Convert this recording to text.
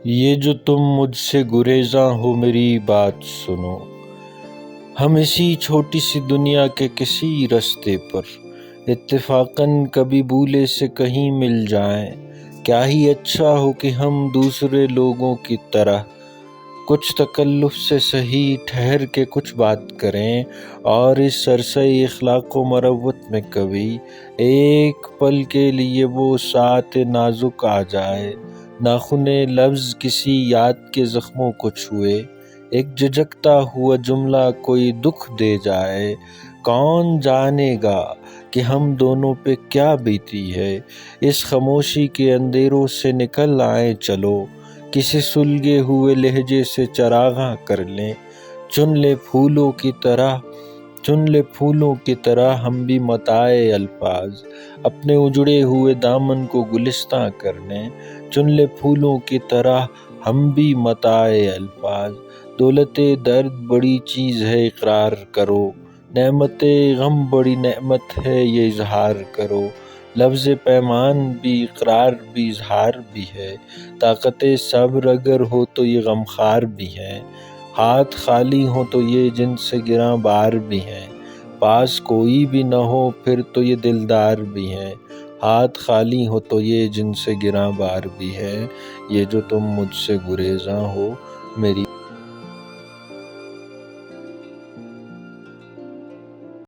یہ جو تم مجھ سے گریزاں ہو میری بات سنو، ہم اسی چھوٹی سی دنیا کے کسی رستے پر اتفاقاً کبھی بھولے سے کہیں مل جائیں۔ کیا ہی اچھا ہو کہ ہم دوسرے لوگوں کی طرح کچھ تکلف سے صحیح ٹھہر کے کچھ بات کریں، اور اس عرصۂ اخلاق و مروت میں کبھی ایک پل کے لیے وہ ساعت نازک آ جائے، ناخن لفظ کسی یاد کے زخموں کو چھوئے، ایک جھجکتا ہوا جملہ کوئی دکھ دے جائے۔ کون جانے گا کہ ہم دونوں پہ کیا بیتی ہے؟ اس خاموشی کے اندھیروں سے نکل آئیں چلو، کسی سلگے ہوئے لہجے سے چراغاں کر لیں، چن لے پھولوں کی طرح ہم بھی متاع الفاظ، اپنے اجڑے ہوئے دامن کو گلستاں کر لیں، چن لے پھولوں کی طرح ہم بھی متاع الفاظ۔ دولت درد بڑی چیز ہے اقرار کرو، نعمت غم بڑی نعمت ہے یہ اظہار کرو، لفظ پیمان بھی اقرار بھی اظہار بھی ہے، طاقت صبر اگر ہو تو یہ غمخوار بھی ہے، ہاتھ خالی ہوں تو یہ جن سے گراں بار بھی ہیں، پاس کوئی بھی نہ ہو پھر تو یہ دلدار بھی ہیں، ہاتھ خالی ہو تو یہ جن سے گراں بار بھی ہے۔ یہ جو تم مجھ سے گریزاں ہو میری